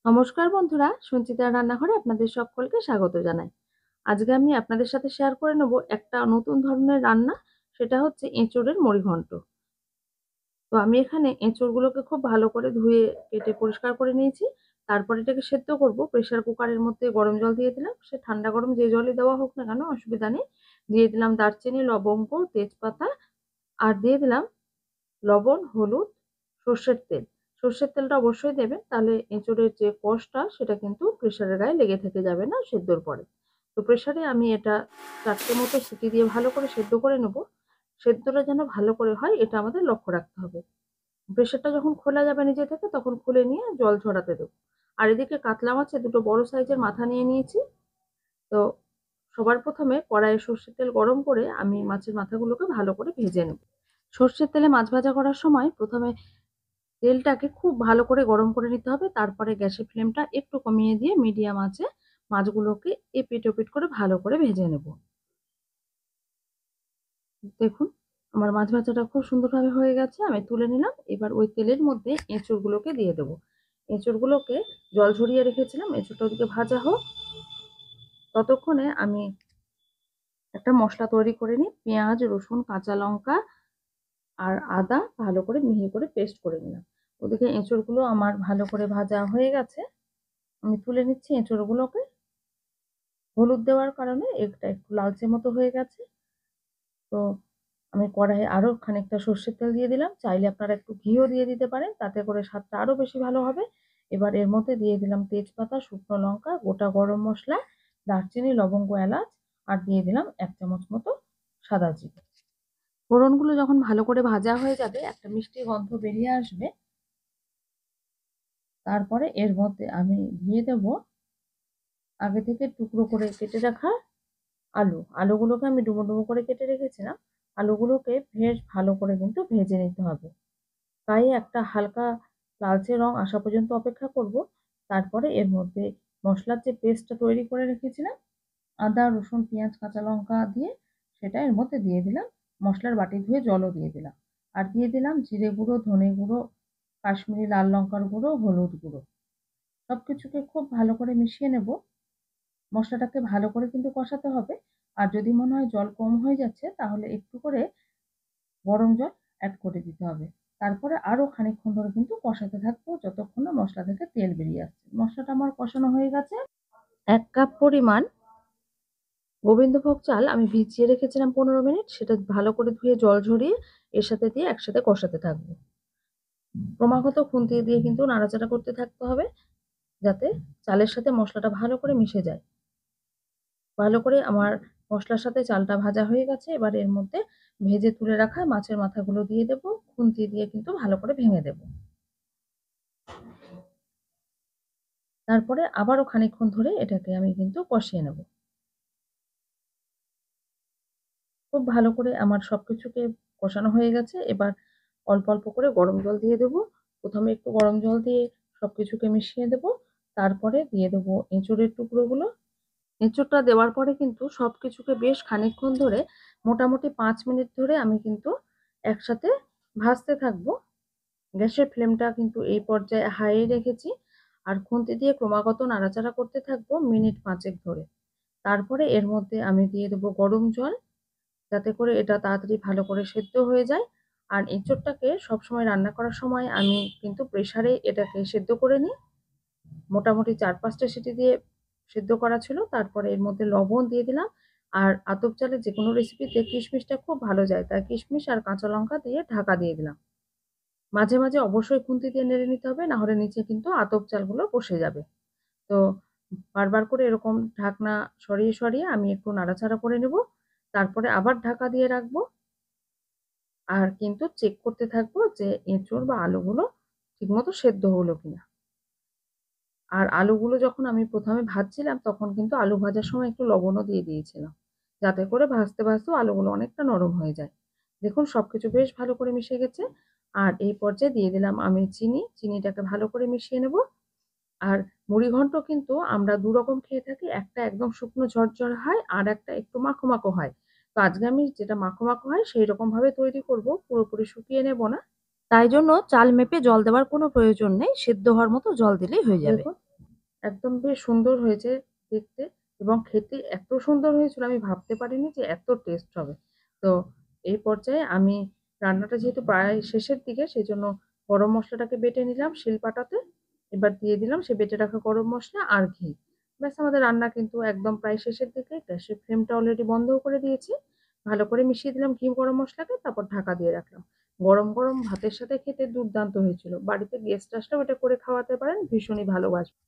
নমস্কার বন্ধুরা, সঞ্চিতার রান্নাঘরে আপনাদের সকলকে স্বাগত জানাই। আজকে আমি আপনাদের সাথে শেয়ার করে নেব একটা নতুন ধরনের রান্না, সেটা হচ্ছে এঁচোড়ের মুড়িঘন্ট। তো আমি এখানে এঁচোড়গুলোকে খুব ভালো করে ধুয়ে কেটে পরিষ্কার করে নিয়েছি। তারপর এটাকে সেদ্ধ করব। প্রেসার কুকারের মধ্যে গরম জল দিয়ে দিলাম। সে ঠান্ডা গরম যে জলই দেওয়া হোক না কেন, অসুবিধা নেই। দিয়ে দিলাম দারচিনি, লবঙ্গ, তেজপাতা, আর দিয়ে দিলাম লবণ, হলুদ, সর্ষের তেল। সর্ষের তেলটা অবশ্যই দেবেন, তাহলে এঁচোড়ের যে কষটা সেটা কিন্তু প্রেসারের গায়ে লেগে থেকে যাবে না সেদ্ধর পরে। তো প্রেসারে আমি এটা 4টে মতো সিটি দিয়ে ভালো করে সেদ্ধ করে নেব। সেদ্ধটা যেন ভালো করে হয় এটা আমাদের লক্ষ্য রাখতে হবে। প্রেসারটা যখন খোলা যাবে নিজে থেকে তখন খুলে নিয়ে জল ঝরাতে দেবো। আর এদিকে কাতলা মাছের দুটো বড় সাইজের মাথা নিয়ে নিয়েছি। তো সবার প্রথমে কড়াইয়ে সর্ষের তেল গরম করে আমি মাছের মাথাগুলোকে ভালো করে ভেজে নেব। সর্ষের তেলে মাছ ভাজা করার সময় প্রথমে তেলটাকে খুব ভালো করে গরম করে নিতে হবে। তারপরে গ্যাসের ফ্লেমটা একটু কমিয়ে দিয়ে মিডিয়াম আঁচে মাছগুলোকে এপিট ওপিট করে ভালো করে ভেজে নেব। দেখুন, আমার মাছ ভাজাটা খুব সুন্দরভাবে হয়ে গেছে। আমি তুলে নিলাম। এবার ওই তেলের মধ্যে এঁচোড়গুলোকে দিয়ে দেবো। এঁচোড়গুলোকে জল ঝরিয়ে রেখেছিলাম, এঁচোড়টা ওদিকে ভাজা হোক। ততক্ষণে আমি একটা মশলা তৈরি করে নিই। পেঁয়াজ, রসুন, কাঁচা লঙ্কা আর আদা ভালো করে মিহি করে পেস্ট করে নিলাম। ওদিকে এঁচোড়গুলো আমার ভালো করে ভাজা হয়ে গেছে। আমি তুলে নিচ্ছি এঁচোড়গুলোকে। হলুদ দেওয়ার কারণে এটা একটু লালচে মতো হয়ে গেছে। তো আমি কড়াইয়ে আরো খানিকটা সর্ষের তেল দিয়ে দিলাম। চাইলে আপনারা একটু ঘিও দিয়ে দিতে পারেন, তাতে করে স্বাদটা আরো বেশি ভালো হবে। এবার এর মধ্যে দিয়ে দিলাম তেজপাতা, শুকনো লঙ্কা, গোটা গরম মশলা, দারচিনি, লবঙ্গ, এলাচ, আর দিয়ে দিলাম 1 চামচ মতো সাদা জিরে। ফোড়নগুলো যখন ভালো করে ভাজা হয়ে যাবে, একটা মিষ্টি গন্ধ বেরিয়ে আসবে, তারপরে এর মধ্যে আমি দিয়ে দেব আগে থেকে টুকরো করে কেটে রাখা আলুগুলোকে আমি ডুমো ডুমো করে কেটে রেখেছিলাম। আলুগুলোকে বেশ ভালো করে কিন্তু ভেজে নিতে হবে। তাই একটা হালকা লালচে রং আসা পর্যন্ত অপেক্ষা করব। তারপরে এর মধ্যে মশলার যে পেস্টটা তৈরি করে রেখেছিলাম, আদা, রসুন, পেঁয়াজ, কাঁচা লঙ্কা দিয়ে, সেটা এর মধ্যে দিয়ে দিলাম। মশলার বাটি ধুয়ে জলও দিয়ে দিলাম। আর দিয়ে দিলাম জিরে গুঁড়ো, ধনে গুঁড়ো, কাশ্মীরি লাল লঙ্কার গুঁড়ো, হলুদ গুঁড়ো। সবকিছুকে খুব ভালো করে মিশিয়ে নেব। মশলাটাকে ভালো করে কিন্তু কষাতে হবে। আর যদি মনে হয় জল কম হয়ে যাচ্ছে, তাহলে একটু করে গরম জল অ্যাড করে দিতে হবে। তারপরে আরো খানিকক্ষণ ধরে কিন্তু কষাতে থাকবো, যতক্ষণ না মশলা থেকে তেল বেরিয়ে আসছে। মশলাটা আমার কষানো হয়ে গেছে। 1 কাপ পরিমাণ গোবিন্দভোগ চাল আমি ভিজিয়ে রেখেছিলাম 15 মিনিট। সেটা ভালো করে ধুয়ে জল ঝরিয়ে এর সাথে দিয়ে একসাথে কষাতে থাকবো। ক্রমাগত খুন্তি দিয়ে কিন্তু নাড়াচাড়া করতে থাকতে হবে, যাতে চালের সাথে মশলাটা ভালো করে মিশে যায়। ভালো করে আমার মশলার সাথে চালটা ভাজা হয়ে গেছে। এবার এর মধ্যে ভেজে তুলে রাখা মাছের মাথাগুলো দিয়ে দেব। খুন্তি দিয়ে কিন্তু ভালো করে ভেঙে দেব। তারপরে আবারও খানিকক্ষণ ধরে এটাকে আমি কিন্তু কষিয়ে নেব। খুব ভালো করে আমার সবকিছুকে কষানো হয়ে গেছে। এবার অল্প অল্প করে গরম জল দিয়ে দেব। প্রথমে একটু গরম জল দিয়ে সবকিছুকে মিশিয়ে দেব। তারপরে দিয়ে দেব এঁচোড়ের টুকরোগুলো। এঁচোড়টা দেওয়ার পরে কিন্তু সবকিছুকে বেশ খানিকক্ষণ ধরে, মোটামুটি 5 মিনিট ধরে আমি কিন্তু একসাথে ভাজতে থাকবো। গ্যাসের ফ্লেমটা কিন্তু এই পর্যায়ে হাই রেখেছি। আর খুন্তি দিয়ে ক্রমাগত নাড়াচাড়া করতে থাকবো মিনিট 5 ধরে। তারপরে এর মধ্যে আমি দিয়ে দেবো গরম জল, যাতে করে এটা তাড়াতাড়ি ভালো করে সেদ্ধ হয়ে যায়। আর এঁচোড়টাকে সবসময় রান্না করার সময় আমি কিন্তু প্রেসারে এটাকে সেদ্ধ করে নিই। মোটামুটি 4-5টা সিটি দিয়ে সেদ্ধ করা ছিল। তারপরে এর মধ্যে লবণ দিয়ে দিলাম। আর আতপ চালের যেকোনো রেসিপিতে কিশমিশটা খুব ভালো যায়, তাই কিশমিশ আর কাঁচা লঙ্কা দিয়ে ঢাকা দিয়ে দিলাম। মাঝে মাঝে অবশ্যই খুন্তি দিয়ে নেড়ে নিতে হবে, না হলে নিচে কিন্তু আতপ চালগুলো বসে যাবে। তো বারবার করে এরকম ঢাকনা সরিয়ে সরিয়ে আমি একটু নাড়াচাড়া করে নেব। তারপরে আবার ঢাকা দিয়ে রাখবো। আর কিন্তু চেক করতে থাকবো যে এঁচোড় বা আলুগুলো ঠিকমতো সেদ্ধ হলো কিনা। আর আলুগুলো যখন আমি প্রথমে ভাজছিলাম, তখন কিন্তু আলু ভাজার সময় একটু লবণও দিয়ে দিয়েছিলাম, যাতে করে ভাজতে ভাজতেও আলুগুলো অনেকটা নরম হয়ে যায়। দেখুন সবকিছু বেশ ভালো করে মিশে গেছে। আর এই পর্যায়ে দিয়ে দিলাম আমি চিনি। চিনিটাকে ভালো করে মিশিয়ে নেব। আর মুড়িঘন্ট কিন্তু আমরা 2 রকম খেয়ে থাকি। একটা একদম শুকনো ঝরঝরে হয়, আর একটা একটু মাখো মাখো হয়। তো আজকে আমি যেটা মাখো মাখো হয় সেই রকম ভাবে তৈরি করব, পুরোপুরি শুকিয়ে নেব না। তাই জন্য চাল মেপে জল দেওয়ার কোনো প্রয়োজন নেই, সেদ্ধ হওয়ার মতো জল দিলেই হয়ে যাবে। দেখুন একদম বেশ সুন্দর হয়েছে দেখতে এবং খেতে এত সুন্দর হয়েছিল আমি ভাবতে পারিনি যে এত টেস্ট হবে। তো এই পর্যায়ে আমি রান্নাটা যেহেতু প্রায় শেষের দিকে সেজন্য গরম মসলাটাকে বেটে নিলাম শিলপাটাতে। এবার দিয়ে দিলাম সে বেটে রাখা গরম মসলা আর ঘি। ব্যাস আমাদের রান্না কিন্তু একদম প্রায় শেষের দিকে। গ্যাসের ফ্লেমটা অলরেডি বন্ধও করে দিয়েছি। ভালো করে মিশিয়ে দিলাম ঘি গরম মসলাকে তারপর ঢাকা দিয়ে রাখলাম। গরম, গরম ভাতের সাথে খেতে দুর্দান্ত হয়েছিল। বাড়িতে গেস্ট আসলেও এটা করে খাওয়াতে পারেন, ভীষণই ভালোবাসবে।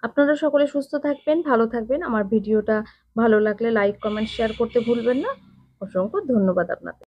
আপনারা সকলে সুস্থ থাকবেন, ভালো থাকবেন। আমার ভিডিওটা ভালো লাগলে লাইক, কমেন্ট, শেয়ার করতে ভুলবেন না। অসংখ্য ধন্যবাদ আপনাদের।